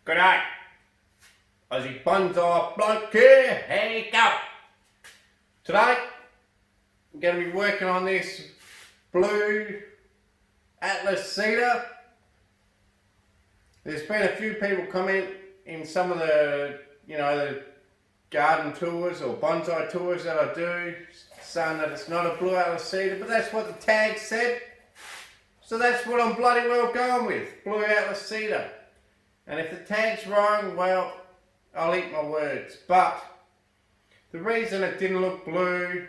G'day, Aussie Bonsai Bloke here, how you go? Today, I'm going to be working on this blue Atlas cedar. There's been a few people comment in some of the, the garden tours or bonsai tours that I do, saying that it's not a blue Atlas cedar, but that's what the tag said. So that's what I'm bloody well going with, blue Atlas cedar. And if the tag's wrong, well, I'll eat my words. But the reason it didn't look blue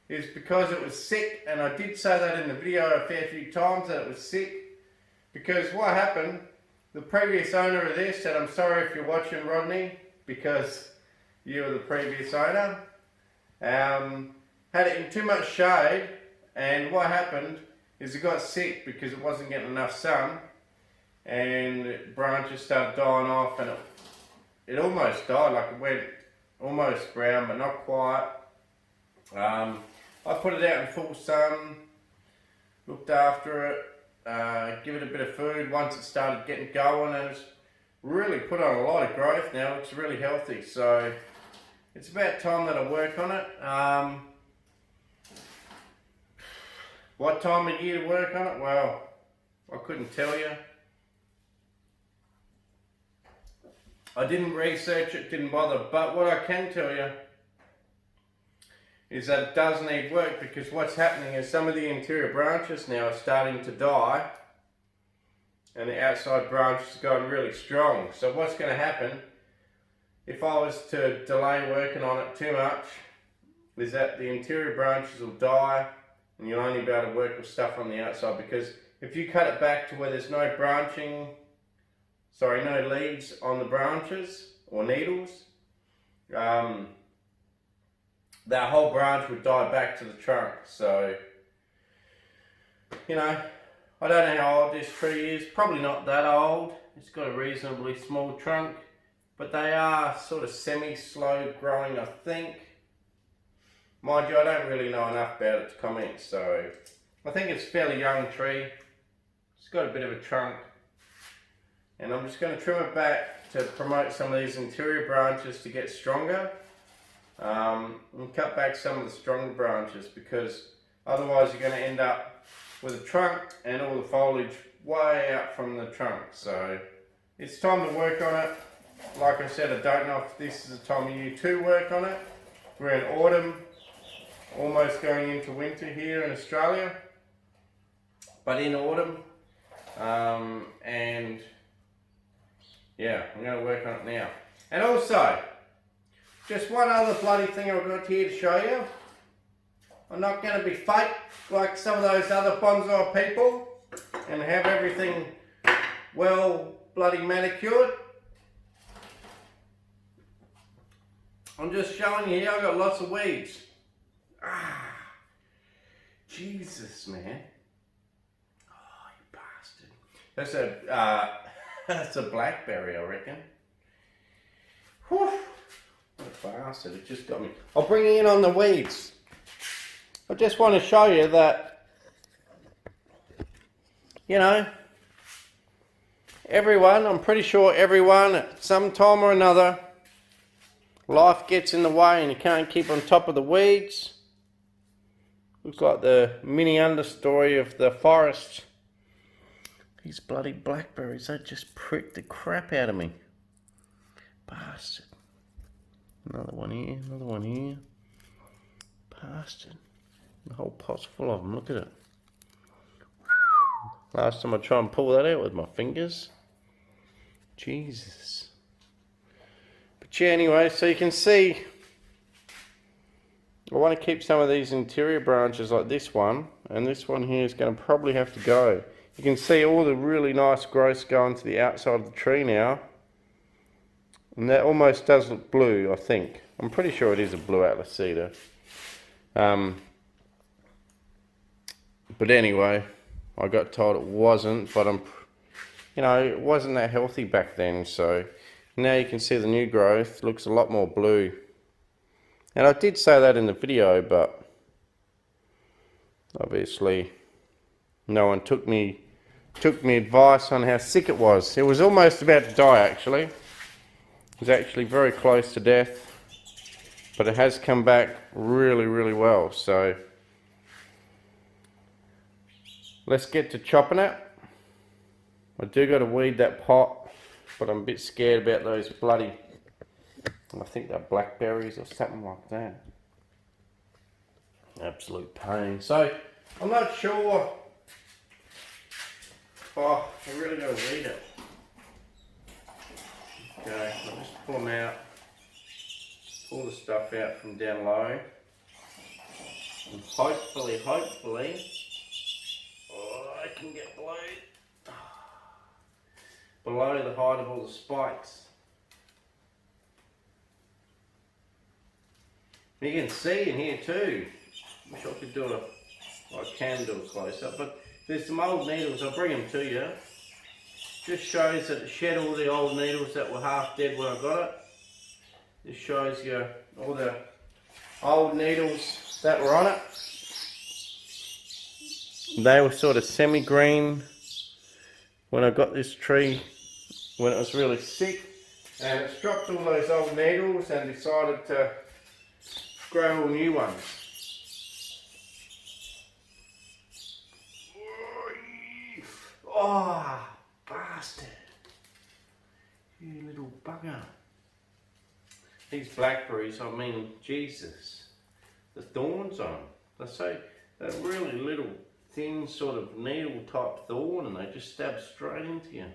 is because it was sick, and I did say that in the video a fair few times that it was sick. Because what happened, the previous owner of this, and I'm sorry if you're watching, Rodney, because you were the previous owner, had it in too much shade, and what happened is it got sick because it wasn't getting enough sun, and branches started dying off, and it almost died. Like, it went almost brown but not quite. I put it out in full sun, looked after it, give it a bit of food once it started getting going, and it's really put on a lot of growth now. It looks really healthy, so it's about time that I work on it. What time of year to work on it? Well, I couldn't tell you. I didn't research it, didn't bother, but what I can tell you is that it does need work, because what's happening is some of the interior branches now are starting to die and the outside branches are going really strong. So what's going to happen if I was to delay working on it too much is that the interior branches will die and you'll only be able to work with stuff on the outside, because if you cut it back to where there's no no leaves on the branches or needles, that whole branch would die back to the trunk. So, I don't know how old this tree is. Probably not that old. It's got a reasonably small trunk, but they are sort of semi-slow growing, I think. Mind you, I don't really know enough about it to comment, so I think it's a fairly young tree. It's got a bit of a trunk, and I'm just going to trim it back to promote some of these interior branches to get stronger, and cut back some of the stronger branches, because otherwise you're going to end up with a trunk and all the foliage way out from the trunk. So it's time to work on it. Like I said, I don't know if this is the time of year to work on it. We're in autumn, almost going into winter here in Australia, but in autumn, and yeah, I'm going to work on it now. And also, just one other bloody thing I've got here to show you. I'm not going to be fake like some of those other bonsai people and have everything well bloody manicured. I'm just showing you here, I've got lots of weeds. Jesus, man. Oh, you bastard. That's a blackberry, I reckon. Whew. What a bastard, it just got me. I'll bring you in on the weeds. I just want to show you that, everyone, I'm pretty sure everyone at some time or another, life gets in the way and you can't keep on top of the weeds. Looks like the mini understory of the forest. These bloody blackberries, they just pricked the crap out of me. Bastard. Another one here, another one here. Bastard. The whole pot's full of them, look at it. Last time I tried and pull that out with my fingers. Jesus. But yeah, anyway, so you can see, I want to keep some of these interior branches like this one, and this one here is going to probably have to go. You can see all the really nice growths going to the outside of the tree now. And that almost does look blue, I think. I'm pretty sure it is a blue Atlas cedar. But anyway, I got told it wasn't, but it wasn't that healthy back then. So now you can see the new growth looks a lot more blue. And I did say that in the video, but obviously no one took me took me advice on how sick it was. It was almost about to die actually. It was actually very close to death. But it has come back really, really well. So let's get to chopping it. I do got to weed that pot, but I'm a bit scared about those bloody, I think they're blackberries or something like that. Absolute pain. So I'm not sure. Oh, I really got to weed it. Okay, I'll just pull them out. Pull the stuff out from down low. And hopefully, oh, I can get below the height of all the spikes. You can see in here too. Wish I could do a, well, I can do a close up, but there's some old needles. I'll bring them to you. Just shows that it shed all the old needles that were half dead when I got it. This shows you all the old needles that were on it. They were sort of semi-green when I got this tree, when it was really sick. And it's dropped all those old needles and decided to grow all new ones. Oh, bastard. You little bugger. These blackberries, I mean, Jesus, the thorns on them. They're really little, thin sort of needle type thorn, and they just stab straight into you.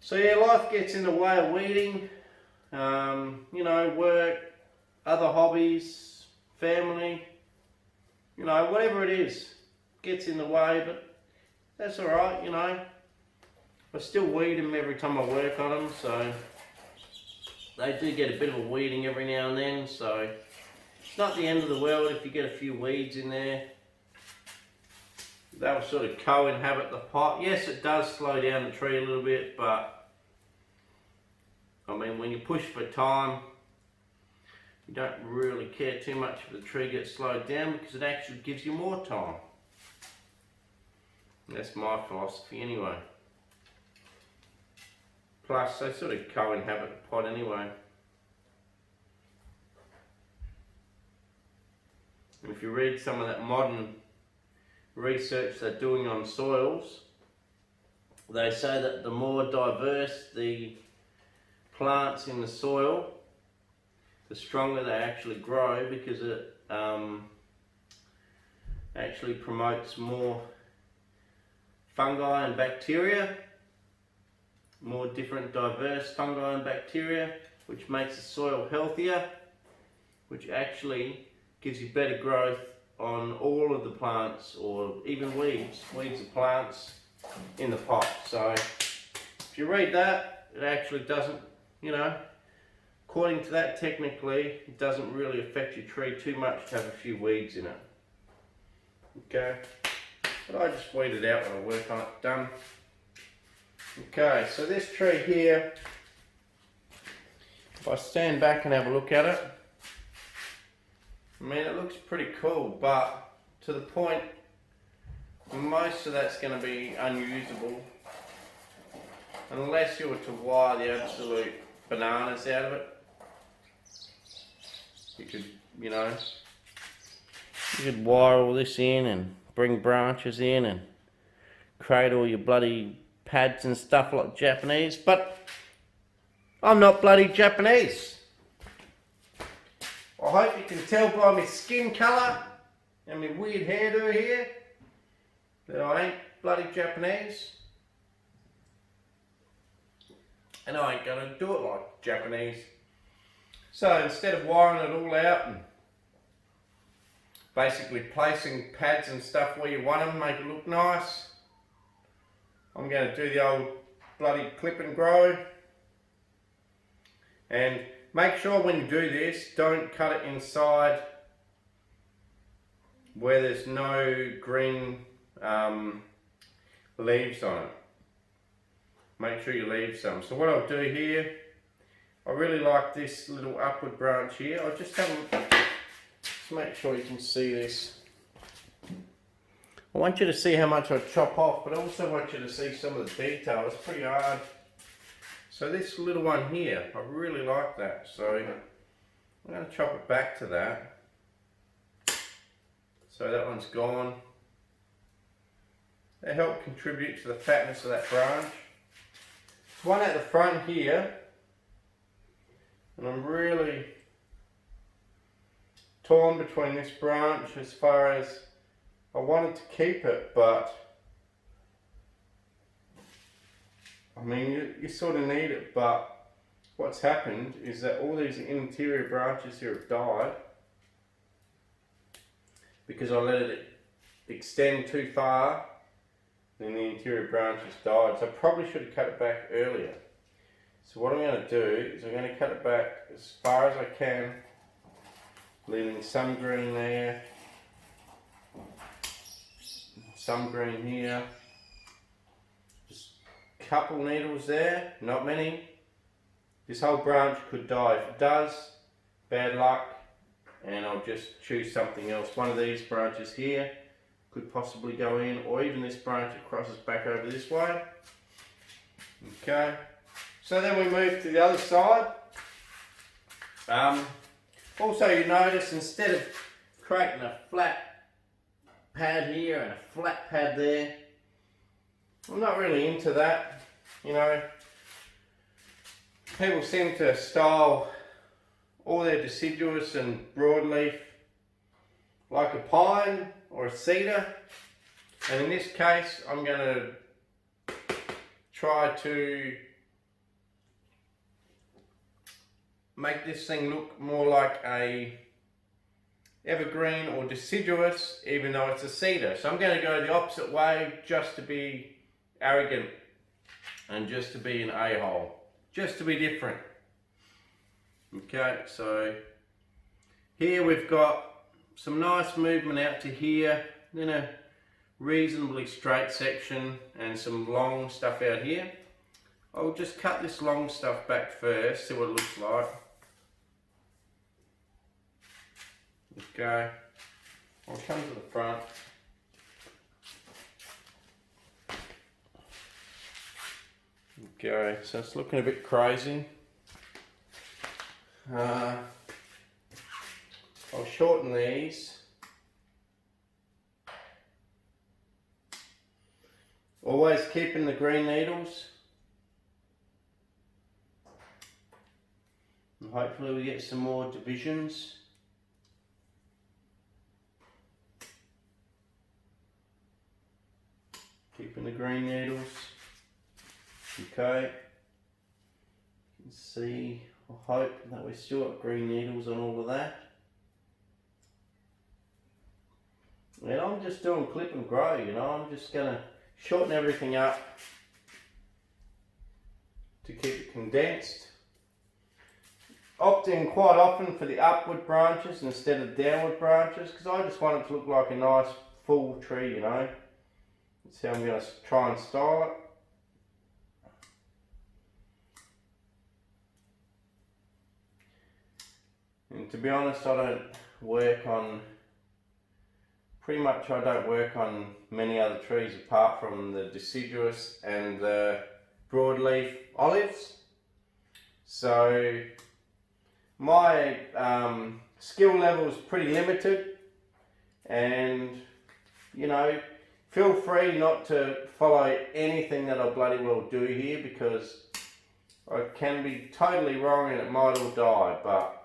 So yeah, life gets in the way of weeding, you know, work, other hobbies, family, you know, whatever it is, gets in the way, but that's alright, you know. I still weed them every time I work on them, so they do get a bit of a weeding every now and then, so it's not the end of the world if you get a few weeds in there. They'll sort of co-inhabit the pot. Yes, it does slow down the tree a little bit, but I mean, when you push for time, you don't really care too much if the tree gets slowed down because it actually gives you more time. That's my philosophy anyway. Plus, they sort of co-inhabit the pot anyway. And if you read some of that modern research they're doing on soils, they say that the more diverse the plants in the soil, the stronger they actually grow, because it actually promotes more fungi and bacteria, more different diverse fungi and bacteria, which makes the soil healthier, which actually gives you better growth on all of the plants, or even weeds of plants in the pot. So if you read that, it actually doesn't, you know, according to that, technically it doesn't really affect your tree too much to have a few weeds in it. Okay, but I just weed it out when I work on it. Done. Okay, so this tree here, if I stand back and have a look at it, I mean, it looks pretty cool, but to the point, most of that's going to be unusable unless you were to wire the absolute bananas out of it. You could, you know, you could wire all this in and bring branches in and create all your bloody pads and stuff like Japanese, but I'm not bloody Japanese. I hope you can tell by my skin colour and my weird hairdo here that I ain't bloody Japanese. And I ain't gonna do it like Japanese. So instead of wiring it all out and basically placing pads and stuff where you want them, make it look nice, I'm going to do the old bloody clip and grow. And make sure when you do this, don't cut it inside where there's no green leaves on it. Make sure you leave some. So what I'll do here, I really like this little upward branch here. I'll just have a look, just make sure you can see this. I want you to see how much I chop off, but I also want you to see some of the detail. It's pretty hard. So this little one here, I really like that. So I'm going to chop it back to that. So that one's gone. They help contribute to the fatness of that branch. There's one at the front here, and I'm really torn between this branch as far as I wanted to keep it, but I mean you sort of need it, but what's happened is that all these interior branches here have died because I let it extend too far and the interior branches died. So I probably should have cut it back earlier. So what I'm going to do is I'm going to cut it back as far as I can, leaving some green there, some green here, just a couple needles there, not many. This whole branch could die. If it does, bad luck, and I'll just choose something else. One of these branches here could possibly go in, or even this branch that crosses back over this way. Okay, so then we move to the other side. Also, you notice instead of creating a flat pad here and a flat pad there, I'm not really into that. You know, people seem to style all their deciduous and broadleaf like a pine or a cedar, and in this case I'm going to try to make this thing look more like a evergreen or deciduous, even though it's a cedar. So I'm going to go the opposite way, just to be arrogant and just to be an a-hole, just to be different. Okay, so here we've got some nice movement out to here, then a reasonably straight section and some long stuff out here. I'll just cut this long stuff back first, see what it looks like. Okay, I'll come to the front. Okay, so it's looking a bit crazy. I'll shorten these. Always keeping the green needles. And hopefully we get some more divisions. Keeping the green needles. Okay. You can see, I hope that we've still got green needles on all of that. And I'm just doing clip and grow, you know, I'm just going to shorten everything up to keep it condensed. Opting quite often for the upward branches instead of downward branches, because I just want it to look like a nice full tree, you know. That's how I'm going to try and style it. And to be honest, I don't work on many other trees apart from the deciduous and the broadleaf olives. So my skill level is pretty limited, and you know, feel free not to follow anything that I bloody well do here, because I can be totally wrong and it might all die, but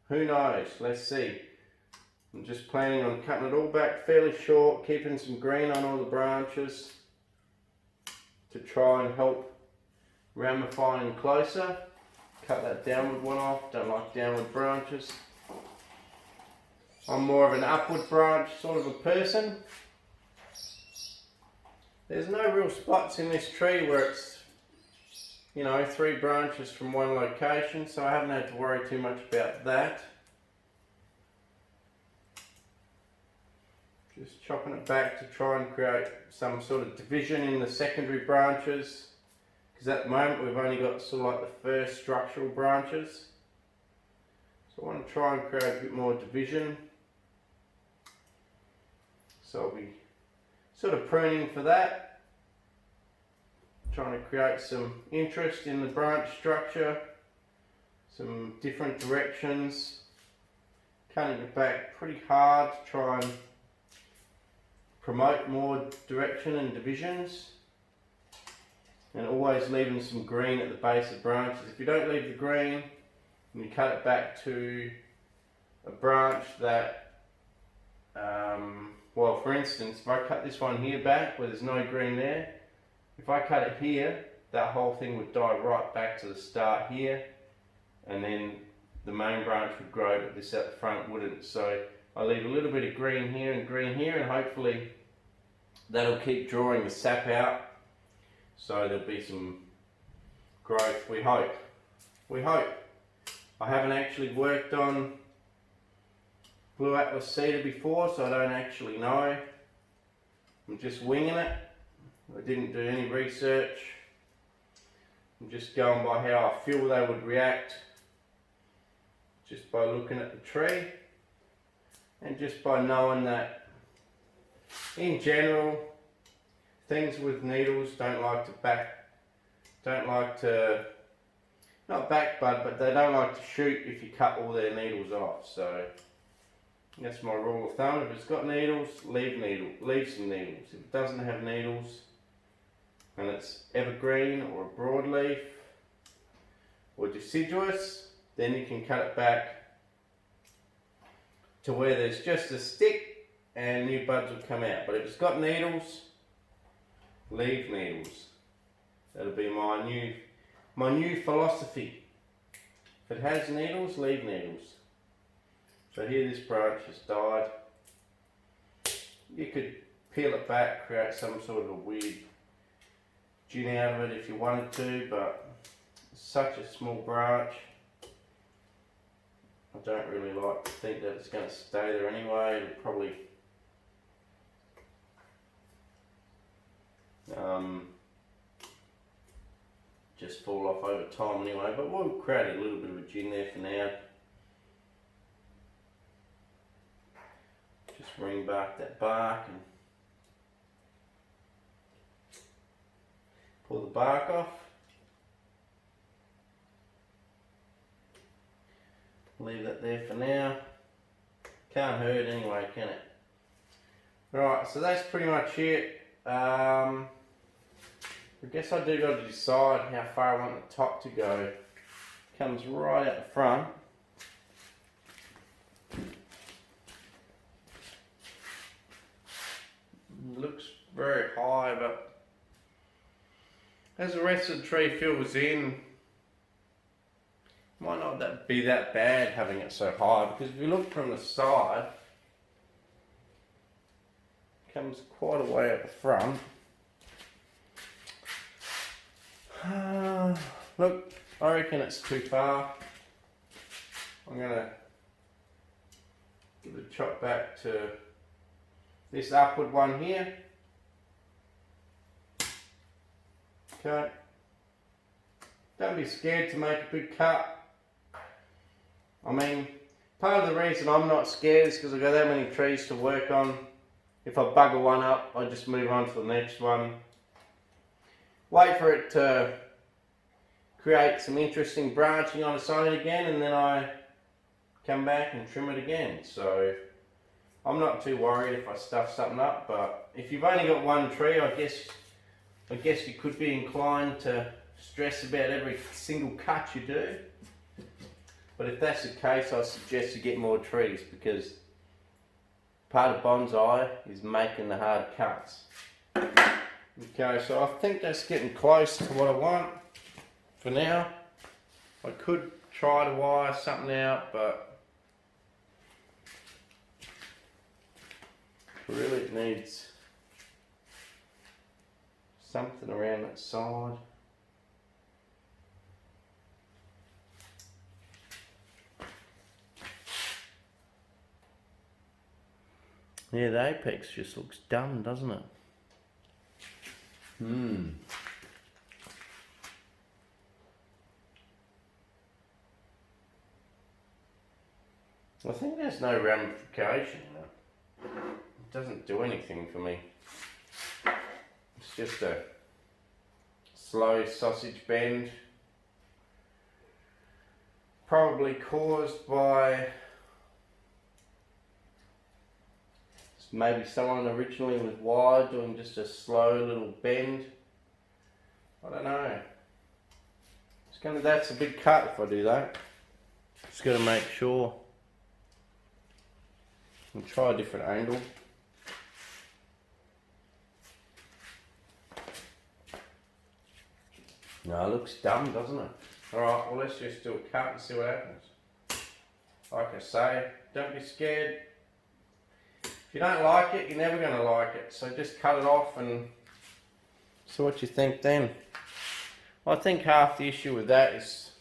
who knows, let's see. I'm just planning on cutting it all back fairly short, keeping some green on all the branches to try and help ramifying closer. Cut that downward one off, don't like downward branches. I'm more of an upward branch sort of a person. There's no real spots in this tree where it's, you know, 3 branches from one location, so I haven't had to worry too much about that. Just chopping it back to try and create some sort of division in the secondary branches, because at the moment we've only got sort of like the first structural branches. So I want to try and create a bit more division. So I'll be sort of pruning for that, trying to create some interest in the branch structure, some different directions, cutting it back pretty hard to try and promote more direction and divisions, and always leaving some green at the base of branches. If you don't leave the green and you cut it back to a branch that well, for instance, if I cut this one here back where there's no green there, if I cut it here, that whole thing would die right back to the start here, and then the main branch would grow, but this at the front wouldn't. So I leave a little bit of green here, and hopefully that'll keep drawing the sap out, so there'll be some growth, we hope. I haven't actually worked on Blue Atlas cedar before, so I don't actually know. I'm just winging it. I didn't do any research. I'm just going by how I feel they would react, just by looking at the tree, and just by knowing that in general things with needles not back bud, but they don't like to shoot if you cut all their needles off. So that's my rule of thumb. If it's got needles, leave some needles. If it doesn't have needles and it's evergreen or a broadleaf or deciduous, then you can cut it back to where there's just a stick and new buds will come out. But if it's got needles, leave needles. That'll be my new philosophy. If it has needles, leave needles. So here this branch has died. You could peel it back, create some sort of a weird gin out of it if you wanted to, but it's such a small branch. I don't really like to think that it's going to stay there anyway. It'll probably just fall off over time anyway, but we'll create a little bit of a gin there for now. Just ring back that bark and pull the bark off. Leave that there for now. Can't hurt anyway, can it? Right, so that's pretty much it. I guess I do got to decide how far I want the top to go. Comes right out the front. Looks very high, but as the rest of the tree fills in, might not be that bad having it so high, because if you look from the side, it comes quite a way at the front. Look, I reckon it's too far. I'm going to give it a chop back to this upward one here. Okay. Don't be scared to make a big cut. I mean, part of the reason I'm not scared is because I've got that many trees to work on. If I bugger one up, I just move on to the next one. Wait for it to create some interesting branching on its own again, and then I come back and trim it again. So I'm not too worried if I stuff something up, but if you've only got one tree, I guess you could be inclined to stress about every single cut you do. But if that's the case, I suggest you get more trees, because part of bonsai is making the hard cuts. Okay, so I think that's getting close to what I want for now. I could try to wire something out, but really it needs something around that side. Yeah, the apex just looks dumb, doesn't it? I think there's no ramification in it. doesn't do anything for me. It's just a slow sausage bend, probably caused by maybe someone originally was wired doing just a slow little bend. I don't know. That's a big cut if I do that. Just got to make sure. And try a different angle. No, it looks dumb, doesn't it? Alright, well let's just do a cut and see what happens. Like I say, don't be scared. If you don't like it, you're never going to like it. So just cut it off and see what you think then. I think half the issue with that is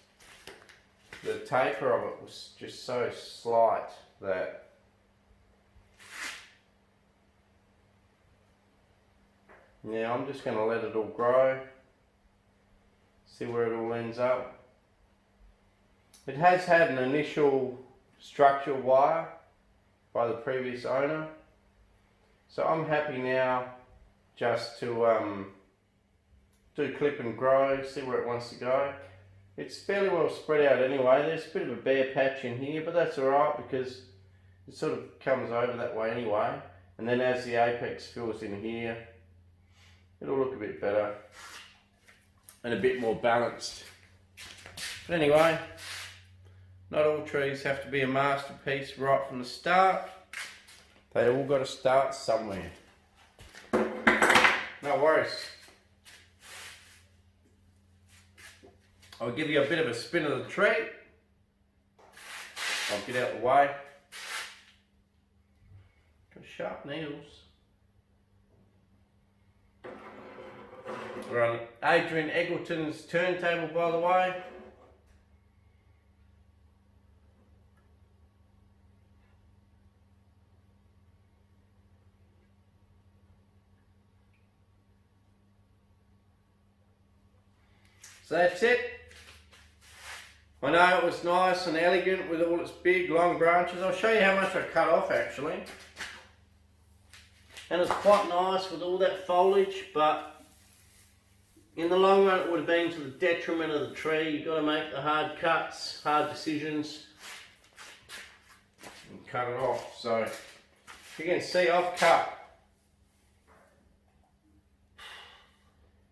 the taper of it was just so slight that yeah, I'm just going to let it all grow, see where it all ends up. It has had an initial structural wire by the previous owner, so I'm happy now just to do clip and grow, see where it wants to go. It's fairly well spread out anyway. There's a bit of a bare patch in here, but that's alright because it sort of comes over that way anyway. And then as the apex fills in here, it'll look a bit better and a bit more balanced. But anyway, not all trees have to be a masterpiece right from the start. They all got to start somewhere. No worries. I'll give you a bit of a spin of the tree. I'll get out of the way. Got sharp needles. We're on Adrian Eggleton's turntable, by the way. So that's it. I know it was nice and elegant with all its big long branches. I'll show you how much I cut off actually. And it's quite nice with all that foliage, but in the long run it would have been to the detriment of the tree. You've got to make the hard cuts, hard decisions, and cut it off. So you can see I've cut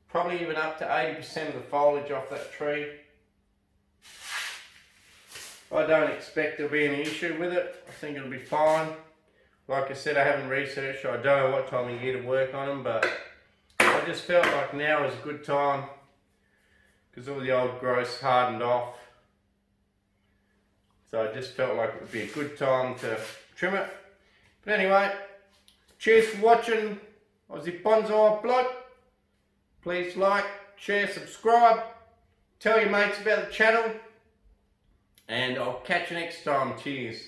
probably even up to 80% of the foliage off that tree. I don't expect there'll be any issue with it. I think it'll be fine. Like I said, I haven't researched, so I don't know what time of year to work on them, but I just felt like now is a good time because all the old growth's hardened off. So I just felt like it would be a good time to trim it. But anyway, cheers for watching Aussie Bonsai Bloke. Please like, share, subscribe, tell your mates about the channel, and I'll catch you next time. Cheers.